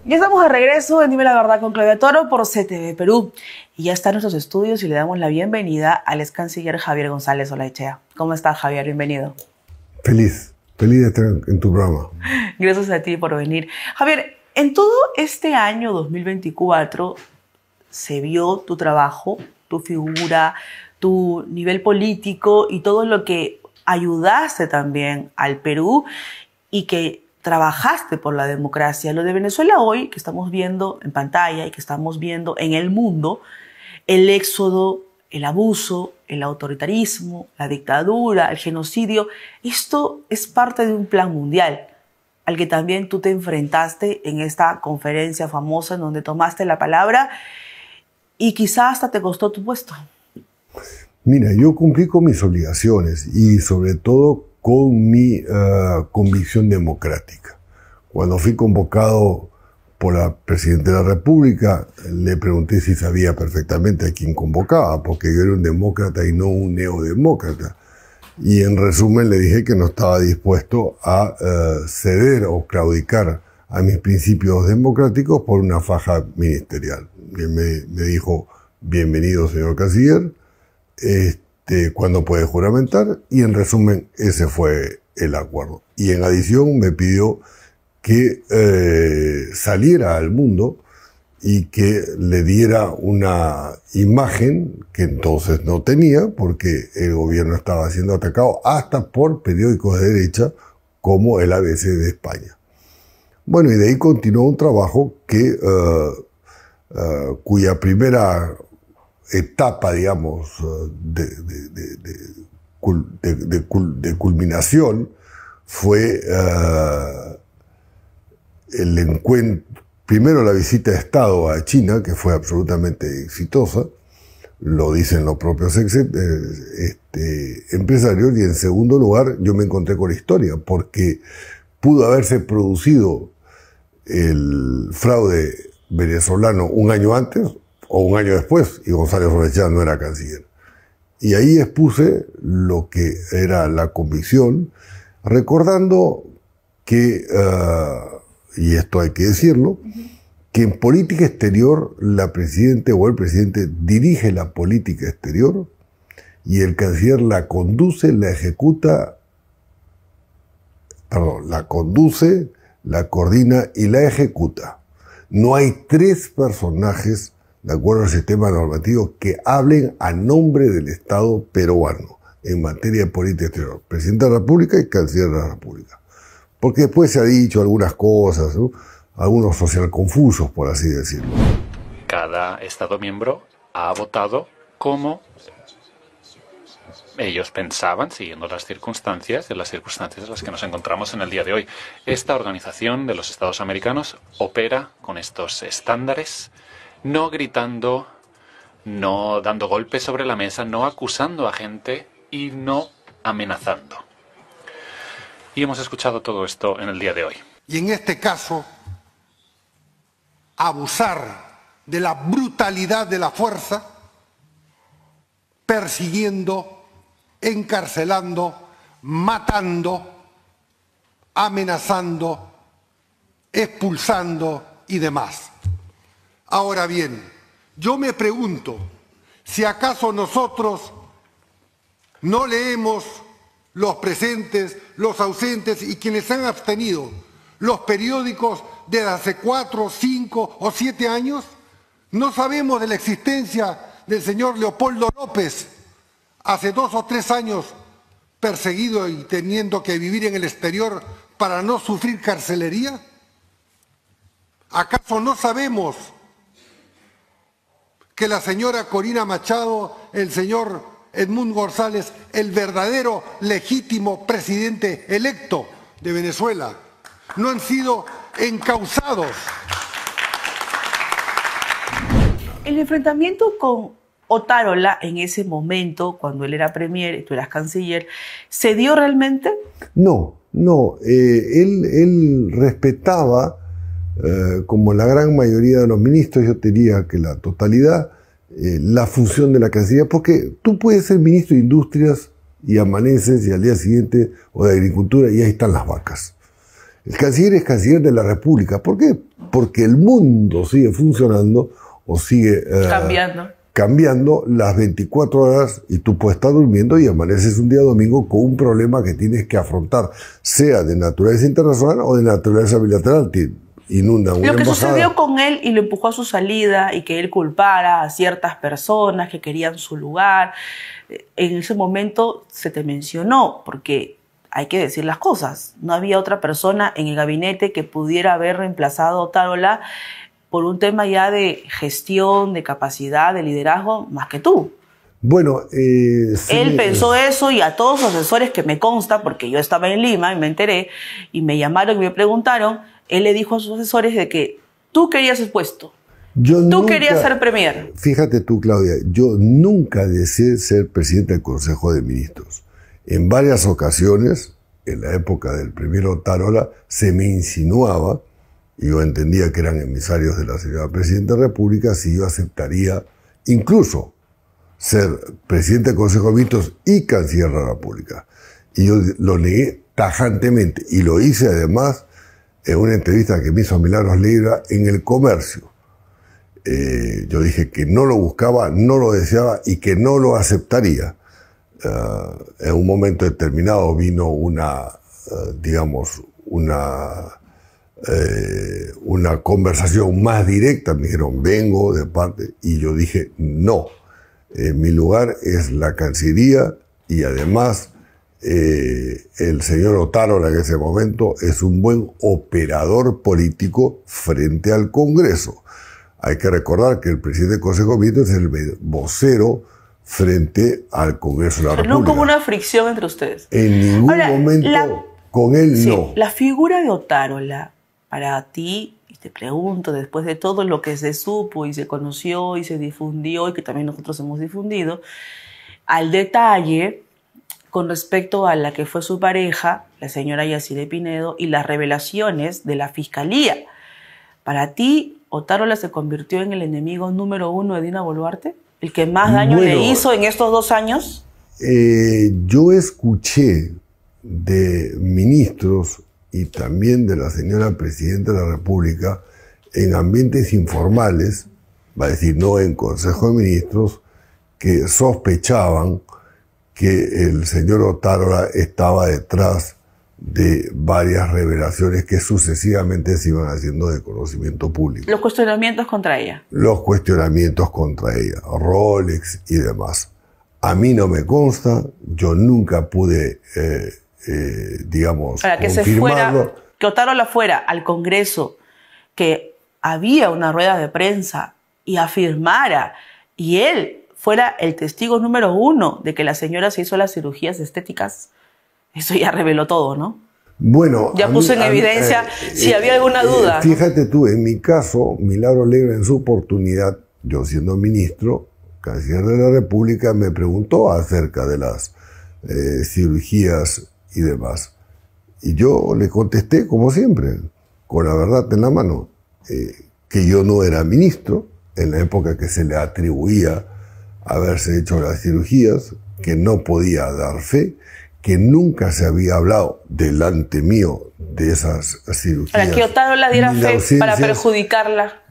Ya estamos de regreso en Dime la Verdad con Claudia Toro por CTV Perú. Y ya está en nuestros estudios y le damos la bienvenida al ex canciller Javier González Olaechea. ¿Cómo estás, Javier? Bienvenido. Feliz de estar en tu programa. Gracias a ti por venir. Javier, en todo este año 2024 se vio tu trabajo, tu figura, tu nivel político y todo lo que ayudaste también al Perú y que trabajaste por la democracia. Lo de Venezuela hoy, que estamos viendo en pantalla y que estamos viendo en el mundo, el éxodo, el abuso, el autoritarismo, la dictadura, el genocidio, esto es parte de un plan mundial al que también tú te enfrentaste en esta conferencia famosa en donde tomaste la palabra y quizás hasta te costó tu puesto. Mira, yo cumplí con mis obligaciones y sobre todo con mi convicción democrática. Cuando fui convocado por la Presidenta de la República, le pregunté si sabía perfectamente a quién convocaba, porque yo era un demócrata y no un neodemócrata. Y en resumen le dije que no estaba dispuesto a ceder o claudicar a mis principios democráticos por una faja ministerial. Y me dijo, bienvenido señor canciller, ¿cuándo puede juramentar? Y en resumen, ese fue el acuerdo. Y en adición me pidió que saliera al mundo y que le diera una imagen que entonces no tenía, porque el gobierno estaba siendo atacado hasta por periódicos de derecha como el ABC de España. Bueno, y de ahí continuó un trabajo que, cuya primera etapa, digamos, de culminación fue el encuentro, primero la visita de Estado a China, que fue absolutamente exitosa, lo dicen los propios empresarios, y en segundo lugar yo me encontré con la historia, porque pudo haberse producido el fraude venezolano un año antes o un año después, y González Olaechea no era canciller. Y ahí expuse lo que era la convicción, recordando que, y esto hay que decirlo, que en política exterior la presidenta o el presidente dirige la política exterior y el canciller la conduce, la coordina y la ejecuta. No hay tres personajes, de acuerdo al sistema normativo, que hablen a nombre del Estado peruano en materia de política exterior. Presidente de la República y Canciller de la República. Porque después se ha dicho algunas cosas, ¿no? Algunos social confusos, por así decirlo. Cada Estado miembro ha votado como ellos pensaban, siguiendo las circunstancias, en las que nos encontramos en el día de hoy. Esta organización de los Estados americanos opera con estos estándares, no gritando, no dando golpes sobre la mesa, no acusando a gente y no amenazando. Y hemos escuchado todo esto en el día de hoy. Y en este caso, abusar de la brutalidad de la fuerza, persiguiendo, encarcelando, matando, amenazando, expulsando y demás. Ahora bien, yo me pregunto si acaso nosotros no leemos, los presentes, los ausentes y quienes se han abstenido, los periódicos de hace 4, 5 o 7 años, no sabemos de la existencia del señor Leopoldo López, hace 2 o 3 años perseguido y teniendo que vivir en el exterior para no sufrir carcelería. ¿Acaso no sabemos que la señora Corina Machado, el señor Edmundo González, el verdadero legítimo presidente electo de Venezuela, no han sido encausados? El enfrentamiento con Otárola en ese momento, cuando él era premier y tú eras canciller, ¿se dio realmente? No. Él respetaba, como la gran mayoría de los ministros, yo diría que la totalidad, la función de la Cancillería, porque tú puedes ser ministro de Industrias y amaneces y al día siguiente, o de Agricultura, y ahí están las vacas. El canciller es canciller de la República. ¿Por qué? porque el mundo sigue funcionando o sigue cambiando las 24 horas y tú puedes estar durmiendo y amaneces un día domingo con un problema que tienes que afrontar, sea de naturaleza internacional o de naturaleza bilateral. Te inunda una Lo que embajada. sucedió con él y lo empujó a su salida y que él culpara a ciertas personas que querían su lugar, en ese momento se te mencionó, porque hay que decir las cosas. No había otra persona en el gabinete que pudiera haber reemplazado a Otárola por un tema ya de gestión, de capacidad, de liderazgo, más que tú. Bueno, sí, él pensó eso y a todos los asesores que me consta, porque yo estaba en Lima y me enteré, y me llamaron y me preguntaron, él le dijo a sus asesores de que tú querías el puesto, tú querías ser premier. Fíjate tú, Claudia, yo nunca deseé ser presidente del Consejo de Ministros. En varias ocasiones, en la época del premier Otárola, se me insinuaba, y yo entendía que eran emisarios de la señora Presidenta de la República, si yo aceptaría incluso ser presidente del Consejo de Ministros y canciller de la República. Y yo lo negué tajantemente, y lo hice además en una entrevista que me hizo Milagros Leiva en El Comercio. Yo dije que no lo buscaba, no lo deseaba y que no lo aceptaría. En un momento determinado vino digamos, una conversación más directa. Me dijeron, vengo de parte, y yo dije, no. Mi lugar es la Cancillería y además el señor Otárola en ese momento es un buen operador político frente al Congreso. Hay que recordar que el presidente del Consejo de Ministros es el vocero frente al Congreso de la República. No como una fricción entre ustedes. En ningún momento con él sí, no. La figura de Otárola, para ti, y te pregunto, después de todo lo que se supo y se conoció y se difundió y que también nosotros hemos difundido, al detalle con respecto a la que fue su pareja, la señora Yaciré Pinedo, y las revelaciones de la Fiscalía. Para ti, ¿Otárola se convirtió en el enemigo número 1 de Dina Boluarte? ¿El que más daño le hizo en estos 2 años? Yo escuché de ministros y también de la señora Presidenta de la República en ambientes informales, va a decir no en Consejo de Ministros, que sospechaban que el señor Otárola estaba detrás de varias revelaciones que sucesivamente se iban haciendo de conocimiento público. Los cuestionamientos contra ella. Los cuestionamientos contra ella, Rolex y demás. A mí no me consta, yo nunca pude, digamos, para que confirmarlo. Que Otárola fuera al Congreso, que había una rueda de prensa y afirmara, y él fuera el testigo número 1 de que la señora se hizo las cirugías estéticas. Eso ya reveló todo, ¿no? Bueno, ya puso en evidencia si había alguna duda. Fíjate tú, en mi caso, Milagros Leiva en su oportunidad, yo siendo ministro, canciller de la República, me preguntó acerca de las cirugías y demás. Y yo le contesté, como siempre, con la verdad en la mano, que yo no era ministro en la época que se le atribuía haberse hecho las cirugías, que no podía dar fe, que nunca se había hablado delante mío de esas cirugías. Para que Otárola diera fe para perjudicarla.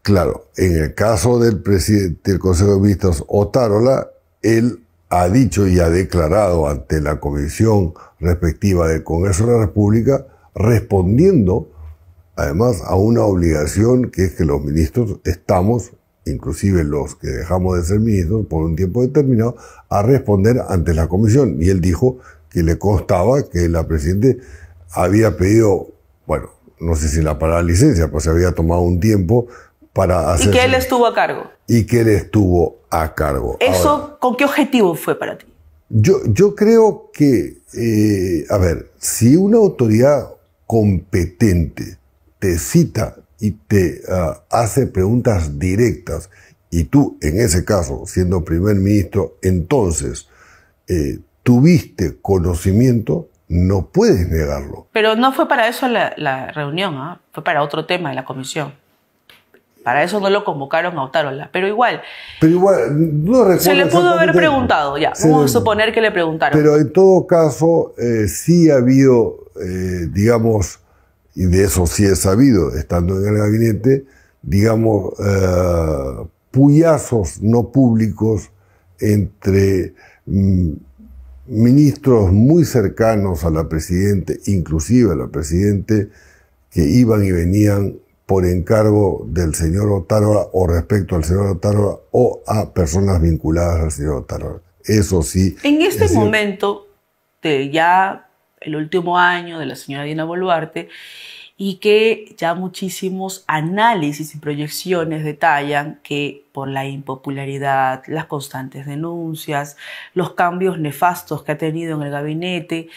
Claro, en el caso del presidente del Consejo de Ministros, Otárola, él ha dicho y ha declarado ante la comisión respectiva del Congreso de la República, respondiendo además a una obligación que es que los ministros estamos, inclusive los que dejamos de ser ministros por un tiempo determinado, a responder ante la comisión. Y él dijo que le constaba que la Presidenta había pedido, bueno, no sé si la para la licencia, pues se había tomado un tiempo para hacer... Y que él estuvo a cargo. Y que él estuvo a cargo. ¿Eso ahora, con qué objetivo fue para ti? Yo creo que, a ver, si una autoridad competente te cita y te hace preguntas directas, y tú, en ese caso, siendo primer ministro, entonces tuviste conocimiento, no puedes negarlo. Pero no fue para eso la reunión, ¿eh? Fue para otro tema de la comisión. Para eso no lo convocaron a Otárola, pero igual no recuerdo. Se le pudo haber preguntado, ya, vamos a suponer que le preguntaron. Pero en todo caso, sí ha habido, digamos, y de eso sí he sabido, estando en el gabinete, digamos, puyazos no públicos entre ministros muy cercanos a la Presidente, inclusive a la Presidente, que iban y venían por encargo del señor Otárola o respecto al señor Otárola o a personas vinculadas al señor Otárola. Eso sí. En este momento de ya el último año de la señora Dina Boluarte, y que ya muchísimos análisis y proyecciones detallan que por la impopularidad, las constantes denuncias, los cambios nefastos que ha tenido en el gabinete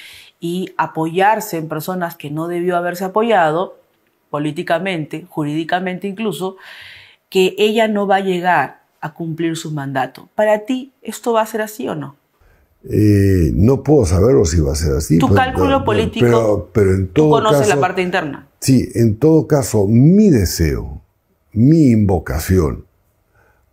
y apoyarse en personas que no debió haberse apoyado, políticamente, jurídicamente incluso, que ella no va a llegar a cumplir su mandato. ¿Para ti esto va a ser así o no? No puedo saberlo si va a ser así. Tu cálculo político, pero en todo tú conoces caso, la parte interna. Sí, en todo caso, mi deseo, mi invocación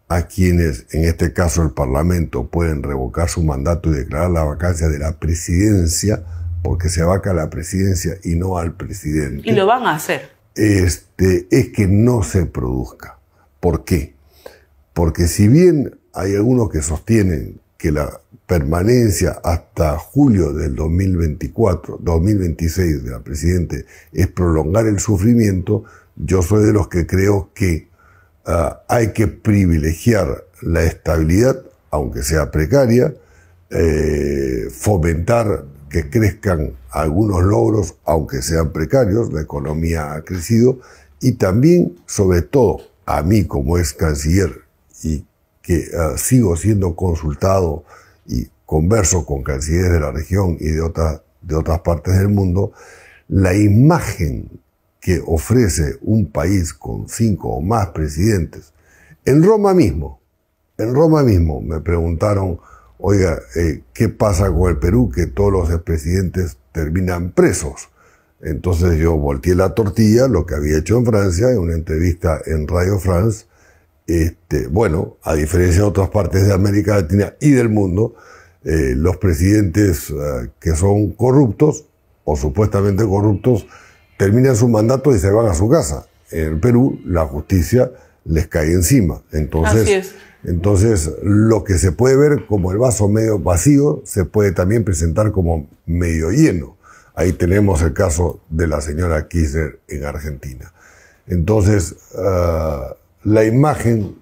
a quienes, en este caso el Parlamento, pueden revocar su mandato y declarar la vacancia de la presidencia, porque se vaca la presidencia y no al presidente. Y lo van a hacer. Es que no se produzca. ¿Por qué? Porque si bien hay algunos que sostienen que la permanencia hasta julio del 2026 de la Presidente es prolongar el sufrimiento, yo soy de los que creo que hay que privilegiar la estabilidad, aunque sea precaria, fomentar que crezcan algunos logros, aunque sean precarios, la economía ha crecido, y también, sobre todo, a mí como ex canciller y que sigo siendo consultado y converso con cancilleres de la región y de otras partes del mundo, la imagen que ofrece un país con 5 o más presidentes. En Roma mismo me preguntaron, oiga, ¿qué pasa con el Perú? Que todos los expresidentes terminan presos. Entonces yo volteé la tortilla, lo que había hecho en Francia, en una entrevista en Radio France. Bueno, a diferencia de otras partes de América Latina y del mundo, los presidentes que son corruptos o supuestamente corruptos terminan su mandato y se van a su casa. En el Perú la justicia les cae encima. Entonces lo que se puede ver como el vaso medio vacío se puede también presentar como medio lleno. Ahí tenemos el caso de la señora Kirchner en Argentina. Entonces, la imagen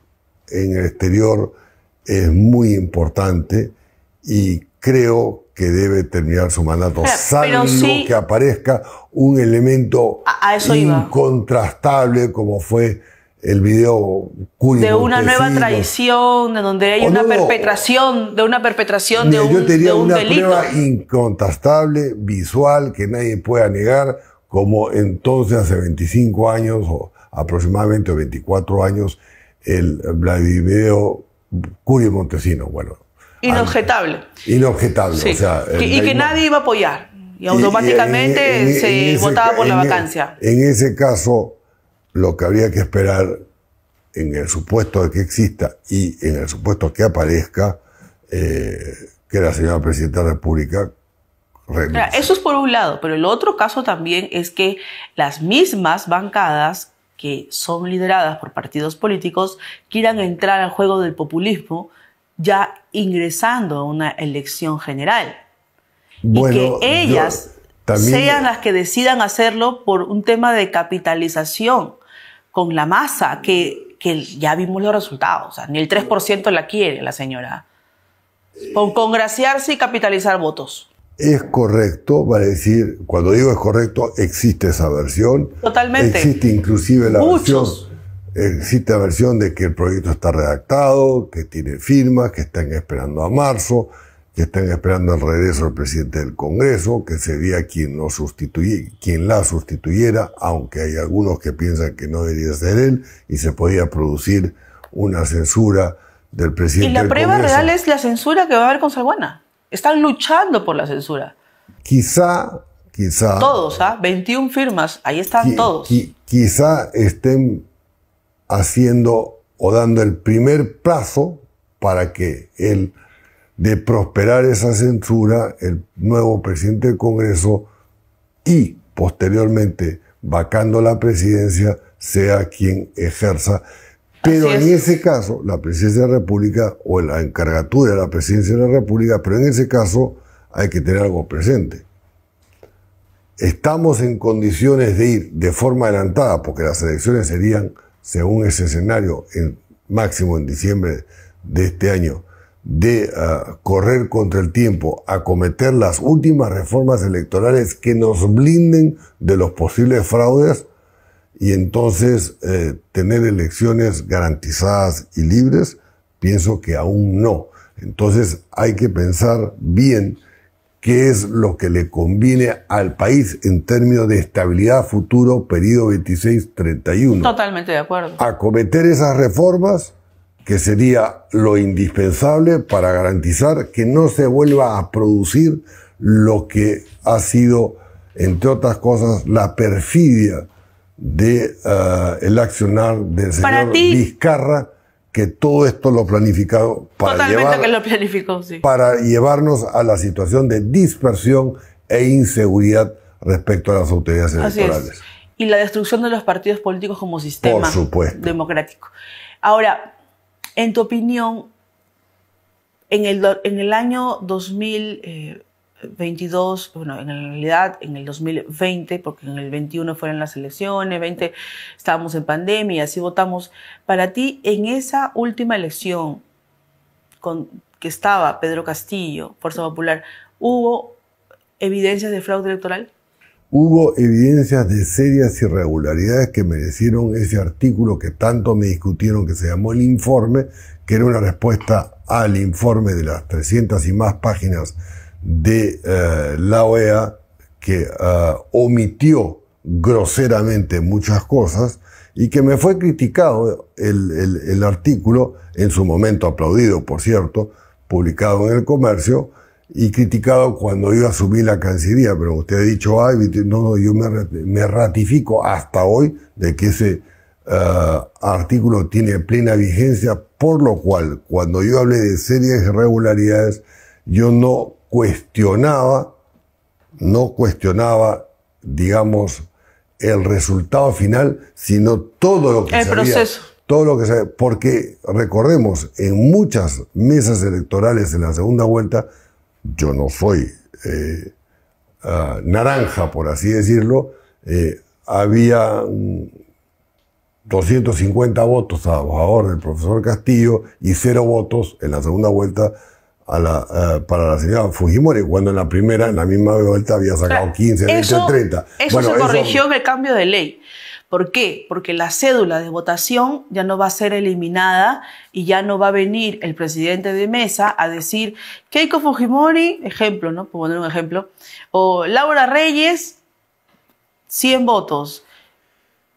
en el exterior es muy importante y creo que debe terminar su mandato, salvo sí, que aparezca un elemento incontrastable como fue el video de una nueva traición, de donde hay una perpetración de un delito. Prueba incontrastable, visual, que nadie pueda negar, como entonces hace 25 años o aproximadamente 24 años, el video Curio Montesino. Bueno, inobjetable. Inobjetable. Sí. O sea, y que nadie iba a apoyar. Y automáticamente se votaba por la vacancia. En ese caso, lo que habría que esperar, en el supuesto de que exista y en el supuesto que aparezca, que la señora Presidenta de la República renuncie. Eso es por un lado, pero el otro caso también es que las mismas bancadas que son lideradas por partidos políticos quieran entrar al juego del populismo ya ingresando a una elección general. Bueno, y que ellas sean las que decidan hacerlo por un tema de capitalización con la masa, que ya vimos los resultados. O sea, ni el 3% la quiere la señora. Con congraciarse y capitalizar votos. Es correcto, vale decir, cuando digo es correcto, existe esa versión. Totalmente. Existe inclusive la versión de que el proyecto está redactado, que tiene firmas, que están esperando a marzo, que están esperando el regreso del presidente del Congreso, que sería quien la sustituyera, aunque hay algunos que piensan que no debería ser él, y se podía producir una censura del presidente del Congreso. Y la prueba real es la censura que va a haber con Salguana. Están luchando por la censura. Quizá... Todos, 21 firmas, ahí están todos. Quizá estén haciendo o dando el primer paso para que de prosperar esa censura, el nuevo presidente del Congreso y posteriormente vacando la presidencia, sea quien ejerza. Pero en ese caso, la presidencia de la República, o la encargatura de la presidencia de la República, pero en ese caso hay que tener algo presente. Estamos en condiciones de ir de forma adelantada, porque las elecciones serían, según ese escenario, máximo en diciembre de este año, de correr contra el tiempo, acometer las últimas reformas electorales que nos blinden de los posibles fraudes y entonces tener elecciones garantizadas y libres. Pienso que aún no. Entonces hay que pensar bien qué es lo que le conviene al país en términos de estabilidad futuro, periodo 26-31. Totalmente de acuerdo. Acometer esas reformas, que sería lo indispensable para garantizar que no se vuelva a producir lo que ha sido, entre otras cosas, la perfidia de el accionar del señor Vizcarra, que todo esto lo planificado para para llevarnos a la situación de dispersión e inseguridad respecto a las autoridades electorales. Y la destrucción de los partidos políticos como sistema democrático. Ahora, en tu opinión, en el año 2022, bueno, en realidad en el 2020, porque en el 21 fueron las elecciones, 20 estábamos en pandemia y así votamos. Para ti, en esa última elección que estaba Pedro Castillo, Fuerza Popular, ¿hubo evidencias de fraude electoral? Hubo evidencias de serias irregularidades que merecieron ese artículo que tanto me discutieron, que se llamó el informe, que era una respuesta al informe de las 300 y más páginas de la OEA, que omitió groseramente muchas cosas y que me fue criticado el artículo, en su momento aplaudido, por cierto, publicado en El Comercio, y criticado cuando iba a asumir la Cancillería, pero usted ha dicho, ay, no, yo me ratifico hasta hoy de que ese artículo tiene plena vigencia, por lo cual, cuando yo hablé de serias irregularidades, yo no cuestionaba, digamos, el resultado final, sino todo lo que todo lo que se, porque recordemos, en muchas mesas electorales en la segunda vuelta, yo no soy naranja, por así decirlo, había 250 votos a favor del profesor Castillo y 0 votos en la segunda vuelta para la señora Fujimori, cuando en la primera, en la misma vuelta, había sacado 15, 20, 30. Eso se corrigió en el cambio de ley. ¿Por qué? Porque la cédula de votación ya no va a ser eliminada y ya no va a venir el presidente de mesa a decir Keiko Fujimori, ejemplo, ¿no? Por poner un ejemplo, o Laura Reyes, 100 votos.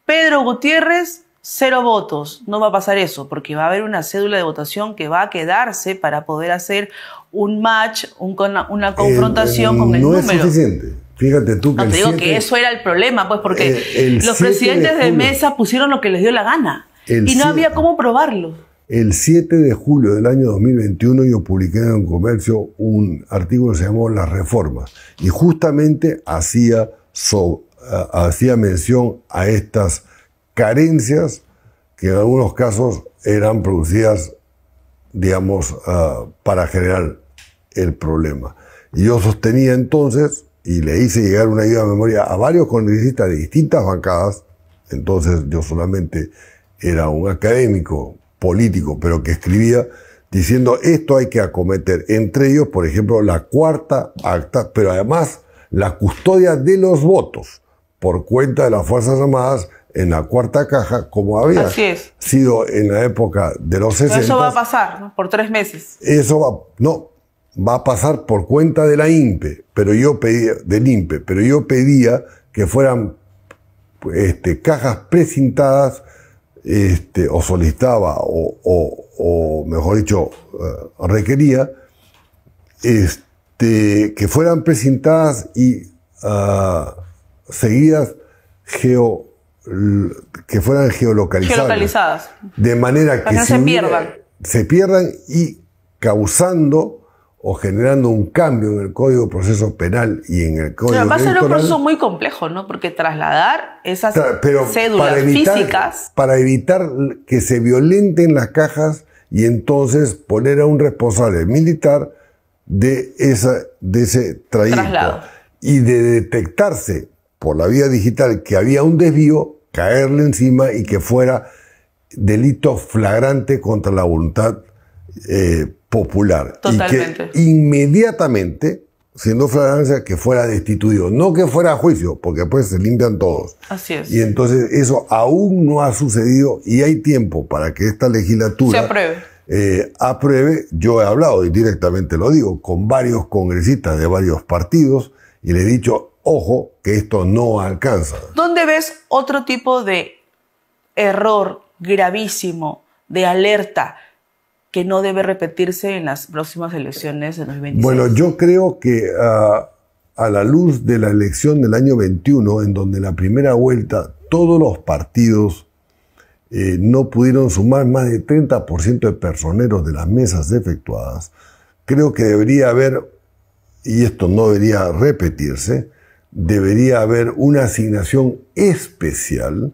Pedro Gutiérrez, 0 votos. No va a pasar eso, porque va a haber una cédula de votación que va a quedarse para poder hacer un match, una confrontación con el número. No es suficiente. Fíjate tú que no, te digo que eso era el problema, pues, porque los presidentes de mesa pusieron lo que les dio la gana y no había cómo probarlo. El 7 de julio del año 2021 yo publiqué en El Comercio un artículo que se llamó Las Reformas y justamente hacía mención a estas carencias que en algunos casos eran producidas, digamos, para generar el problema. Y yo sostenía entonces, y le hice llegar una ayuda de memoria a varios congresistas de distintas bancadas, entonces yo solamente era un académico político, pero que escribía diciendo esto hay que acometer, entre ellos, por ejemplo, la cuarta acta, pero además la custodia de los votos por cuenta de las Fuerzas Armadas en la cuarta caja, como había sido en la época de los 60. Pero eso va a pasar, ¿no? Por 3 meses. Eso va a pasar por cuenta de la INPE, pero yo pedía, que fueran cajas precintadas, o solicitaba, o mejor dicho, requería, que fueran precintadas y seguidas que fueran geolocalizadas. De manera que se pierdan y causando o generando un cambio en el Código de Proceso Penal y en el Código Electoral. Va a ser un proceso Electoral, muy complejo, ¿no? Porque trasladar esas pero cédulas físicas... para evitar que se violenten las cajas y entonces poner a un responsable militar de ese trayecto. Traslado. Y de detectarse por la vía digital que había un desvío, caerle encima y que fuera delito flagrante contra la voluntad popular. Totalmente. Y que inmediatamente, siendo flagrancia, que fuera destituido. No que fuera a juicio, porque después se limpian todos. Así es. Y entonces eso aún no ha sucedido y hay tiempo para que esta legislatura se apruebe. Apruebe. Yo he hablado, y directamente lo digo, con varios congresistas de varios partidos y le he dicho, ojo, que esto no alcanza. ¿Dónde ves otro tipo de error gravísimo, de alerta, que no debe repetirse en las próximas elecciones de 2026? Bueno, yo creo que a la luz de la elección del año 21, en donde en la primera vuelta todos los partidos no pudieron sumar más de 30% de personeros de las mesas efectuadas, creo que debería haber, y esto no debería repetirse, debería haber una asignación especial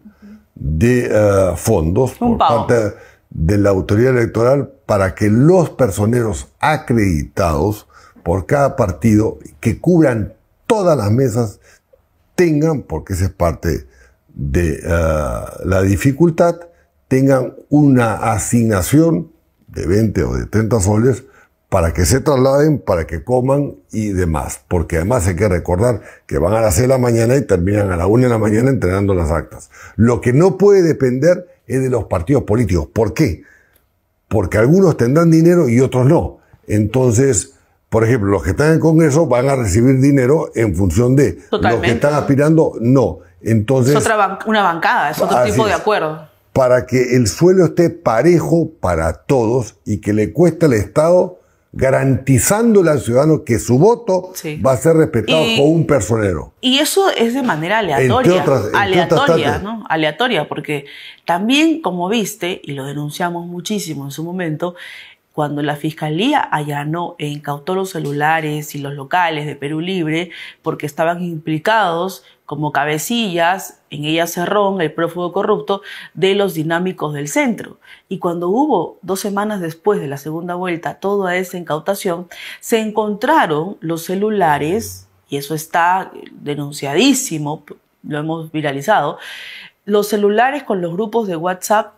de fondos por parte de la autoridad electoral para que los personeros acreditados por cada partido que cubran todas las mesas tengan, porque esa es parte de la dificultad, tengan una asignación de 20 o de 30 soles para que se trasladen, para que coman y demás. Porque además hay que recordar que van a las 6 de la mañana y terminan a la 1 de la mañana entregando las actas. Lo que no puede depender es de los partidos políticos. ¿Por qué? Porque algunos tendrán dinero y otros no. Entonces, por ejemplo, los que están en el Congreso van a recibir dinero en función de los que están aspirando, no. Entonces, es una bancada, es otro tipo de acuerdo. Para que el suelo esté parejo para todos y que le cueste al Estado, garantizándole al ciudadano que su voto va a ser respetado por un personero. Y eso es de manera aleatoria. Aleatoria, ¿no? Aleatoria, porque también, como viste, y lo denunciamos muchísimo en su momento, cuando la Fiscalía allanó e incautó los celulares y los locales de Perú Libre porque estaban implicados como cabecillas, en ella Cerrón, el prófugo corrupto, de los dinámicos del centro. Y cuando hubo 2 semanas después de la segunda vuelta toda esa incautación, se encontraron los celulares, y eso está denunciadísimo, lo hemos viralizado, los celulares con los grupos de WhatsApp,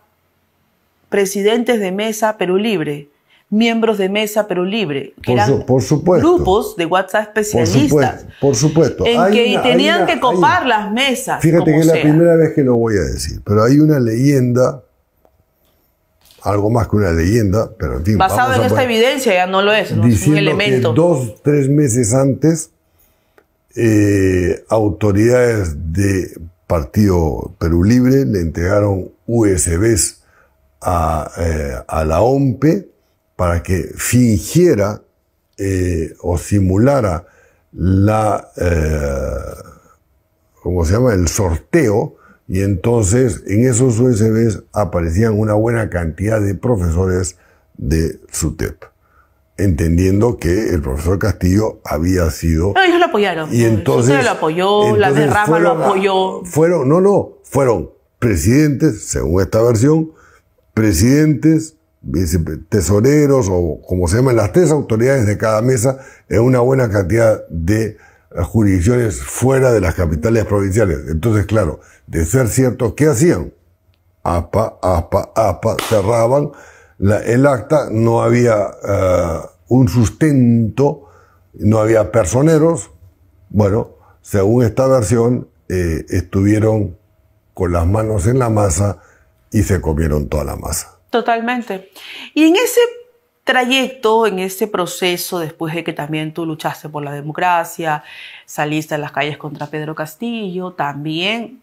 presidentes de Mesa Perú Libre, miembros de Mesa Perú Libre, que eran grupos de WhatsApp especialistas. Por supuesto. En que tenían que copar las mesas. Fíjate que es la primera vez que lo voy a decir, pero hay una leyenda, algo más que una leyenda, pero en fin. Basado en esta evidencia, ya no lo es, no es un elemento. Que 2-3 meses antes, autoridades de Partido Perú Libre le entregaron USBs a la OMPE para que fingiera o simulara ¿cómo se llama? El sorteo, y entonces en esos USBs aparecían una buena cantidad de profesores de SUTEP, entendiendo que el profesor Castillo había sido... No, ellos lo apoyaron. Y entonces... SUTEP lo apoyó, la derrama lo apoyó. Fueron presidentes, según esta versión, presidentes, tesoreros o como se llaman las 3 autoridades de cada mesa en una buena cantidad de jurisdicciones fuera de las capitales provinciales. Entonces, claro, de ser cierto, ¿qué hacían? Aspa, cerraban el acta, no había un sustento, no había personeros. Bueno, según esta versión, estuvieron con las manos en la masa y se comieron toda la masa. Totalmente. Y en ese trayecto, en ese proceso, después de que también tú luchaste por la democracia, saliste a las calles contra Pedro Castillo, también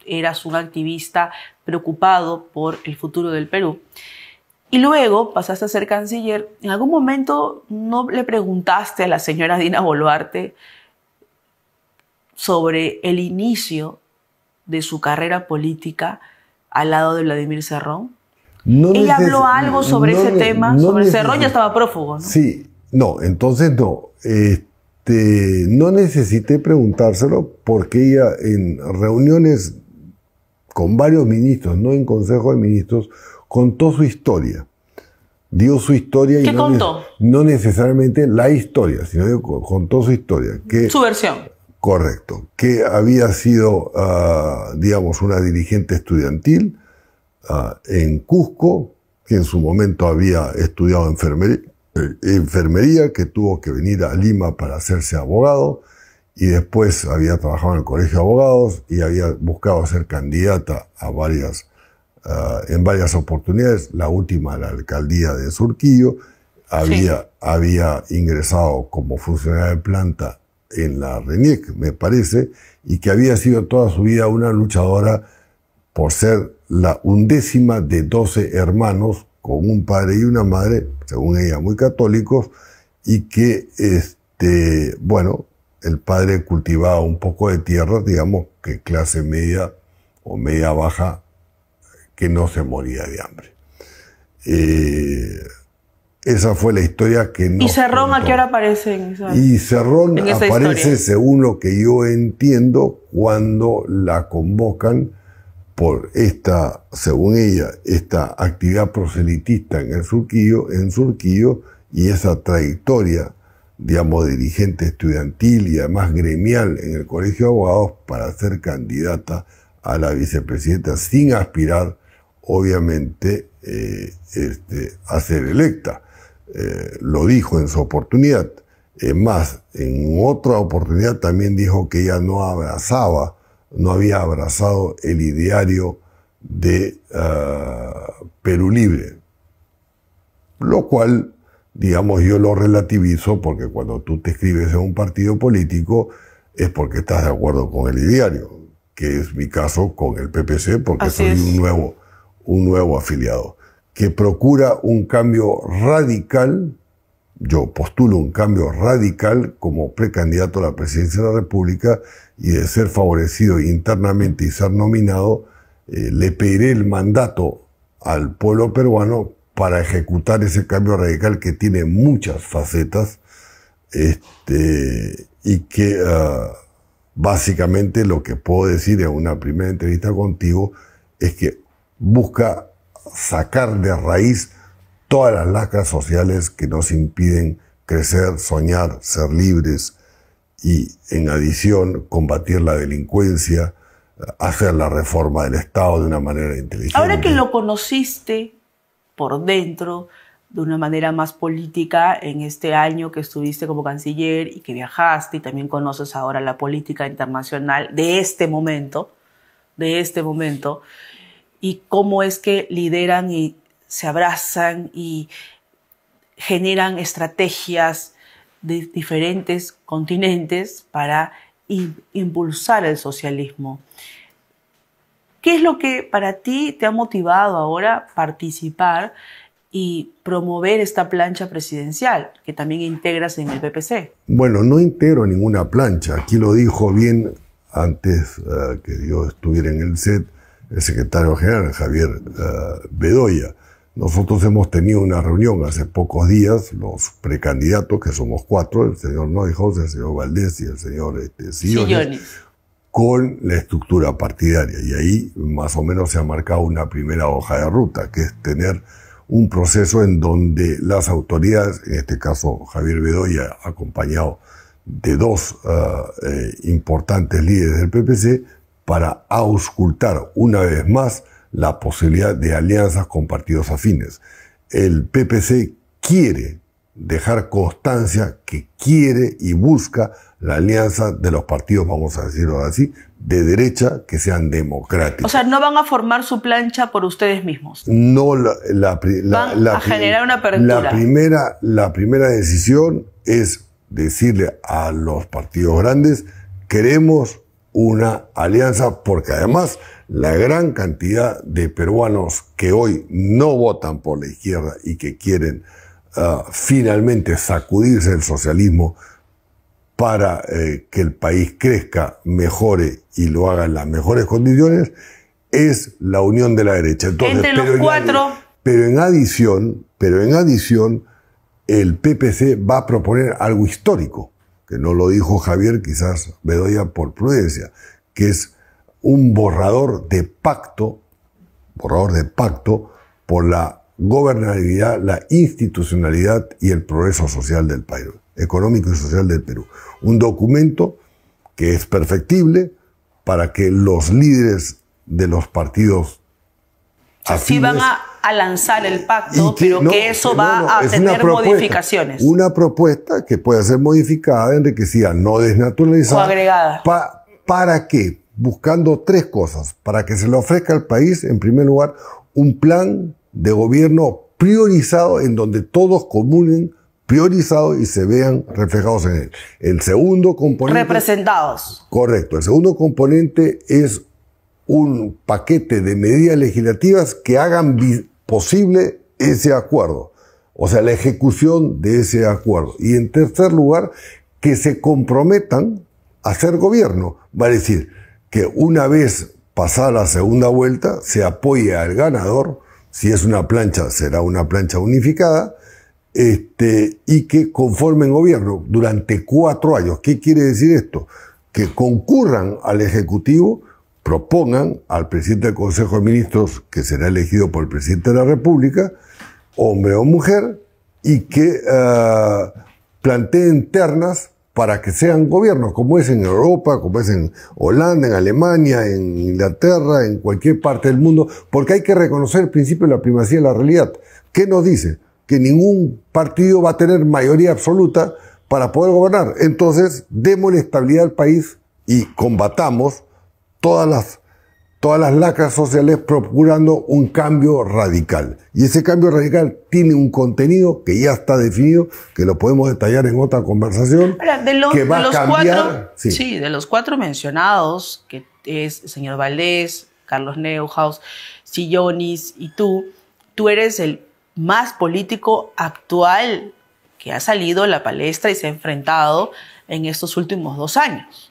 eras un activista preocupado por el futuro del Perú. Y luego pasaste a ser canciller. ¿En algún momento no le preguntaste a la señora Dina Boluarte sobre el inicio de su carrera política al lado de Vladimir Cerrón? ¿Ella habló algo sobre ese tema? Sobre Cerrón ya estaba prófugo, ¿no? Sí, No, entonces no. No necesité preguntárselo porque ella en reuniones con varios ministros, no en Consejo de Ministros, contó su historia. Dio su historia y ¿Qué contó? No necesariamente la historia, sino que contó su historia. Su versión. Correcto. Que había sido, digamos, una dirigente estudiantil en Cusco, que en su momento había estudiado enfermería, que tuvo que venir a Lima para hacerse abogado, y después había trabajado en el Colegio de Abogados y había buscado ser candidata a en varias oportunidades, la última a la alcaldía de Surquillo. Había ingresado como funcionaria de planta en la RENIEC, me parece, y que había sido toda su vida una luchadora por ser la 11ª de 12 hermanos, con un padre y una madre, según ella, muy católicos, y que, bueno, el padre cultivaba un poco de tierra, digamos, que clase media o media baja, que no se moría de hambre. Esa fue la historia que nos ¿Y Cerrón contó. a qué hora aparece en esa? Y Cerrón aparece, historia? según lo que yo entiendo, cuando la convocan por esta, según ella, esta actividad proselitista en Surquillo, y esa trayectoria, digamos, dirigente estudiantil y además gremial en el Colegio de Abogados para ser candidata a la vicepresidenta sin aspirar, obviamente, a ser electa. Lo dijo en su oportunidad. Es más, en otra oportunidad también dijo que ella no había abrazado el ideario de Perú Libre. Lo cual, digamos, yo lo relativizo porque cuando tú te escribes en un partido político es porque estás de acuerdo con el ideario, que es mi caso con el PPC, porque Así soy es. un nuevo afiliado, que procura un cambio radical. Yo postulo un cambio radical como precandidato a la presidencia de la República, y de ser favorecido internamente y ser nominado, le pediré el mandato al pueblo peruano para ejecutar ese cambio radical que tiene muchas facetas, y que básicamente lo que puedo decir en una primera entrevista contigo es que busca sacar de raíz todas las lacras sociales que nos impiden crecer, soñar, ser libres, y en adición combatir la delincuencia, hacer la reforma del Estado de una manera inteligente. Ahora que lo conociste por dentro, de una manera más política, en este año que estuviste como canciller y que viajaste, y también conoces ahora la política internacional de este momento, y cómo es que lideran y se abrazan y generan estrategias de diferentes continentes para impulsar el socialismo. ¿Qué es lo que para ti te ha motivado ahora participar y promover esta plancha presidencial que también integras en el PPC? Bueno, no integro ninguna plancha. Aquí lo dijo bien antes que yo estuviera en el SET el secretario general, Javier Bedoya. Nosotros hemos tenido una reunión hace pocos días, los precandidatos, que somos 4, el señor Neuhaus, el señor Valdés y el señor Sillones, con la estructura partidaria. Y ahí más o menos se ha marcado una primera hoja de ruta, que es tener un proceso en donde las autoridades, en este caso Javier Bedoya, acompañado de 2 importantes líderes del PPC, para auscultar una vez más la posibilidad de alianzas con partidos afines. El PPC quiere dejar constancia que quiere y busca la alianza de los partidos, vamos a decirlo así, de derecha, que sean democráticos. O sea, no van a formar su plancha por ustedes mismos. No, van a generar una apertura. La primera decisión es decirle a los partidos grandes: queremos una alianza, porque además la gran cantidad de peruanos que hoy no votan por la izquierda y que quieren finalmente sacudirse el socialismo para que el país crezca, mejore y lo haga en las mejores condiciones, es la unión de la derecha. Entonces, entre los 4... Pero en adición, el PPC va a proponer algo histórico, que no lo dijo Javier, quizás Bedoya por prudencia, que es un borrador de pacto por la gobernabilidad, la institucionalidad y el progreso social del país, económico y social del Perú. Un documento que es perfectible para que los líderes de los partidos afines, sí van a lanzar el pacto, pero que eso va a tener modificaciones. Una propuesta que puede ser modificada, enriquecida, no desnaturalizada. O agregada. ¿Para qué? Buscando tres cosas. Para que se le ofrezca al país, en primer lugar, un plan de gobierno priorizado en donde todos comulguen, priorizado y se vean reflejados en él. El segundo componente... Representados. Correcto. El segundo componente es un paquete de medidas legislativas que hagan posible ese acuerdo. O sea, la ejecución de ese acuerdo. Y en tercer lugar, que se comprometan a hacer gobierno. Va a decir que una vez pasada la segunda vuelta, se apoye al ganador. Si es una plancha, será una plancha unificada. Y que conformen gobierno durante 4 años. ¿Qué quiere decir esto? Que concurran al Ejecutivo, propongan al presidente del Consejo de Ministros, que será elegido por el presidente de la República, hombre o mujer, y que planteen ternas para que sean gobiernos, como es en Europa, como es en Holanda, en Alemania, en Inglaterra, en cualquier parte del mundo, porque hay que reconocer el principio de la primacía de la realidad. ¿Qué nos dice? Que ningún partido va a tener mayoría absoluta para poder gobernar. Entonces, démosle estabilidad al país y combatamos todas las lacras sociales procurando un cambio radical. Y ese cambio radical tiene un contenido que ya está definido, que lo podemos detallar en otra conversación. Ahora, que va a cambiar. De los 4 mencionados, que es el señor Valdés, Carlos Neuhaus, Sillonis y tú eres el más político actual que ha salido a la palestra y se ha enfrentado en estos últimos 2 años.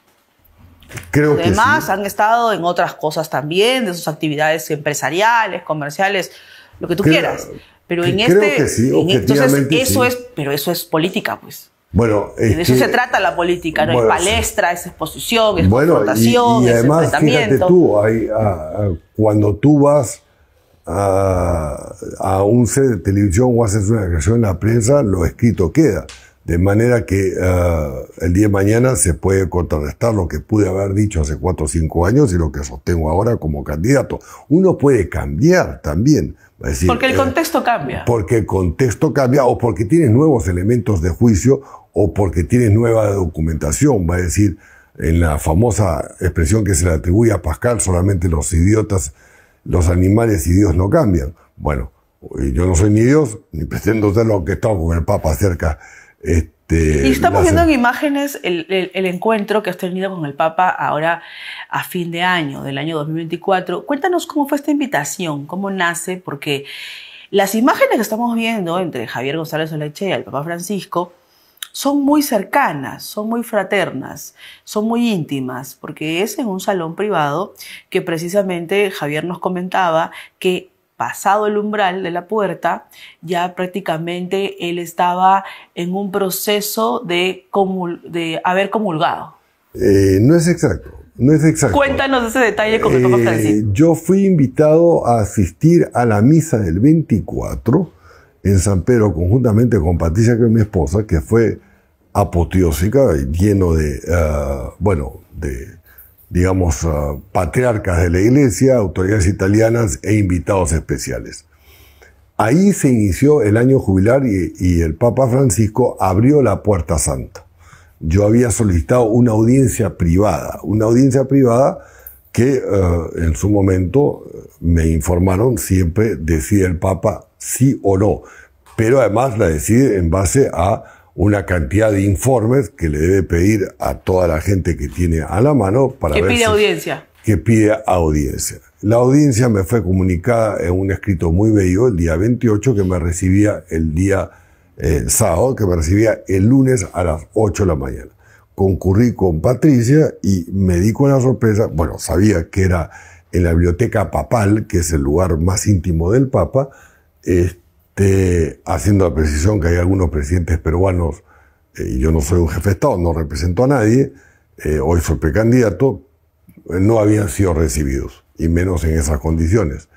Creo que además sí. Han estado en otras cosas también, de sus actividades empresariales, comerciales, lo que tú quieras. Pero en creo que sí, entonces eso sí. Pero eso es política, pues. Bueno, de eso se trata la política, no es palestra, es exposición, es confrontación, y es además, enfrentamiento. Fíjate tú, cuando tú vas a un set de televisión o haces una declaración en la prensa, lo escrito queda. De manera que el día de mañana se puede contrarrestar lo que pude haber dicho hace 4 o 5 años y lo que sostengo ahora como candidato. Uno puede cambiar también. Es decir, porque el contexto cambia. Porque el contexto cambia, o porque tienes nuevos elementos de juicio, o porque tienes nueva documentación. Va a decir, en la famosa expresión que se le atribuye a Pascal, solamente los idiotas, los animales y Dios no cambian. Bueno, yo no soy ni Dios, ni pretendo serlo, aunque he estado con el Papa cerca. Y estamos viendo en imágenes el encuentro que has tenido con el Papa ahora a fin de año, del año 2024. Cuéntanos cómo fue esta invitación, cómo nace, porque las imágenes que estamos viendo entre Javier González Olaechea y el Papa Francisco son muy cercanas, son muy fraternas, son muy íntimas, porque es en un salón privado que precisamente Javier nos comentaba que pasado el umbral de la puerta, ya prácticamente él estaba en un proceso de haber comulgado. No es exacto, no es exacto. Cuéntanos ese detalle con el Papa Francisco. Yo fui invitado a asistir a la misa del 24 en San Pedro, conjuntamente con Patricia, que es mi esposa, que fue apoteósica, lleno de, digamos, patriarcas de la Iglesia, autoridades italianas e invitados especiales. Ahí se inició el año jubilar y el Papa Francisco abrió la Puerta Santa. Yo había solicitado una audiencia privada que en su momento me informaron, siempre decide el Papa sí o no, pero además la decide en base a una cantidad de informes que le debe pedir a toda la gente que tiene a la mano para ver pide audiencia. Que pide audiencia. La audiencia me fue comunicada en un escrito muy bello el día 28, que me recibía el día sábado, que me recibía el lunes a las 8 de la mañana. Concurrí con Patricia y me di con la sorpresa, bueno, sabía que era en la biblioteca papal, que es el lugar más íntimo del Papa, haciendo la precisión que hay algunos presidentes peruanos, y yo no soy un jefe de Estado, no represento a nadie, hoy soy precandidato, no habían sido recibidos, y menos en esas condiciones.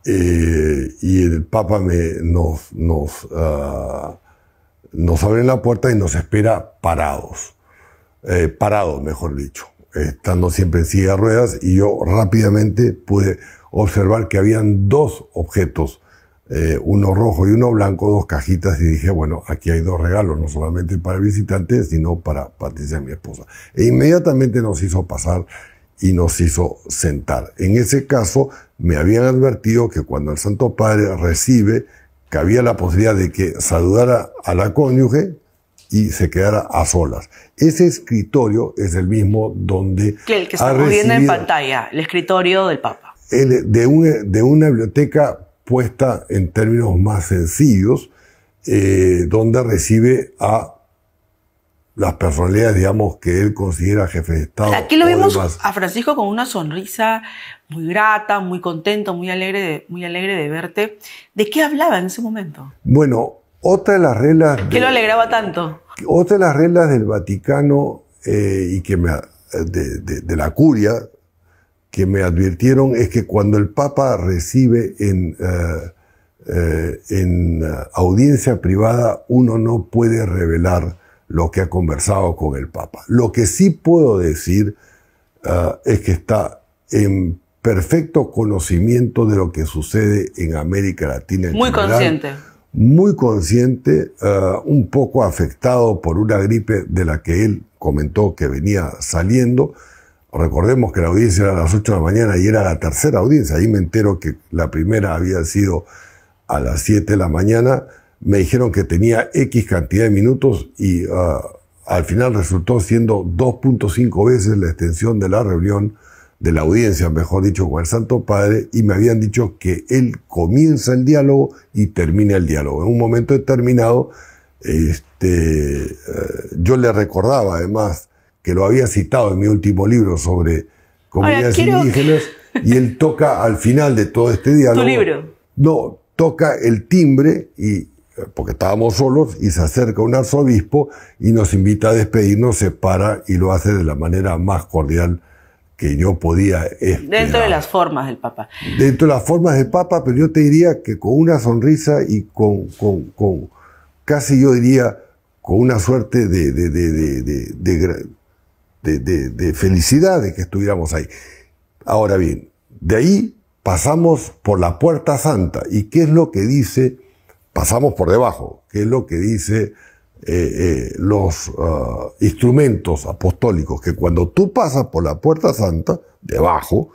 Y el Papa nos abre la puerta y nos espera parados, mejor dicho, estando siempre en silla de ruedas, y yo rápidamente pude observar que habían dos objetos, uno rojo y uno blanco, dos cajitas, y dije, bueno, aquí hay dos regalos, no solamente para el visitante, sino para Patricia, mi esposa. E inmediatamente nos hizo pasar y nos hizo sentar. En ese caso, me habían advertido que cuando el Santo Padre recibe, que había la posibilidad de que saludara a la cónyuge y se quedara a solas. Ese escritorio es el mismo donde el que estamos viendo en pantalla, el escritorio del Papa. De una biblioteca puesta en términos más sencillos, donde recibe a las personalidades, digamos, que él considera jefe de Estado. Aquí lo vemos a Francisco con una sonrisa muy grata, muy contento, muy alegre de verte. ¿De qué hablaba en ese momento? Bueno, otra de las reglas... ¿Qué lo alegraba tanto? Otra de las reglas del Vaticano y que de la curia que me advirtieron es que cuando el Papa recibe en audiencia privada, uno no puede revelar lo que ha conversado con el Papa. Lo que sí puedo decir es que está en perfecto conocimiento de lo que sucede en América Latina en muy general. Consciente. Muy consciente, un poco afectado por una gripe de la que él comentó que venía saliendo. Recordemos que la audiencia era a las 8 de la mañana y era la tercera audiencia. Ahí me entero que la primera había sido a las 7 de la mañana. Me dijeron que tenía X cantidad de minutos y al final resultó siendo 2.5 veces la extensión de la reunión, de la audiencia, mejor dicho, con el Santo Padre, y me habían dicho que él comienza el diálogo y termina el diálogo. En un momento determinado, yo le recordaba además que lo había citado en mi último libro sobre comunidades indígenas, y él toca al final de todo este diálogo. ¿Tu libro? No, toca el timbre, porque estábamos solos, y se acerca un arzobispo y nos invita a despedirnos, se para y lo hace de la manera más cordial que yo podía esperar. Dentro de las formas del Papa. Dentro de las formas del Papa, pero yo te diría que con una sonrisa y con casi yo diría, con una suerte de felicidad de que estuviéramos ahí. Ahora bien, de ahí pasamos por la Puerta Santa. ¿Y qué es lo que dice? Pasamos por debajo. ¿Qué es lo que dice los instrumentos apostólicos? Que cuando tú pasas por la Puerta Santa, debajo,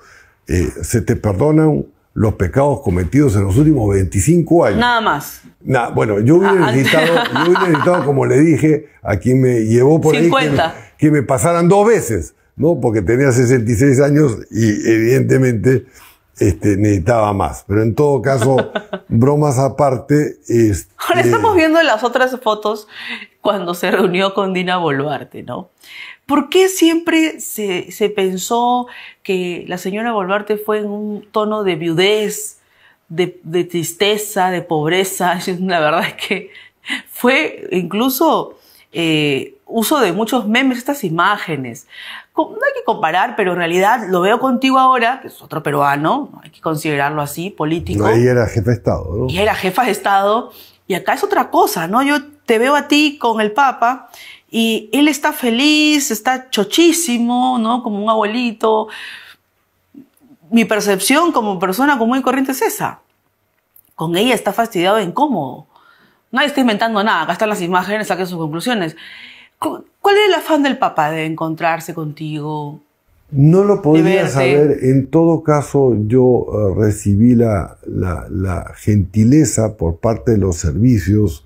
se te perdonan los pecados cometidos en los últimos 25 años. Nada más. Bueno, yo hubiera necesitado, como le dije a quien me llevó por 50. ahí, que me pasaran 2 veces, ¿no? Porque tenía 66 años y evidentemente necesitaba más. Pero en todo caso, bromas aparte... Ahora estamos viendo las otras fotos cuando se reunió con Dina Boluarte, ¿no? ¿Por qué siempre se pensó que la señora Boluarte fue en un tono de viudez, de tristeza, de pobreza? La verdad es que fue incluso uso de muchos memes, estas imágenes. No hay que comparar, pero en realidad lo veo contigo ahora, que es otro peruano, no hay que considerarlo así, político. No, ella era jefa de Estado, ¿no? Ella era jefa de Estado, y acá es otra cosa, ¿no? Yo te veo a ti con el Papa, y él está feliz, está chochísimo, ¿no? Como un abuelito. Mi percepción como persona común y corriente es esa. Con ella está fastidiado e incómodo. Nadie está inventando nada, acá están las imágenes, saquen sus conclusiones. ¿Cuál es el afán del Papa de encontrarse contigo? No lo podría saber. En todo caso, yo recibí la gentileza por parte de los servicios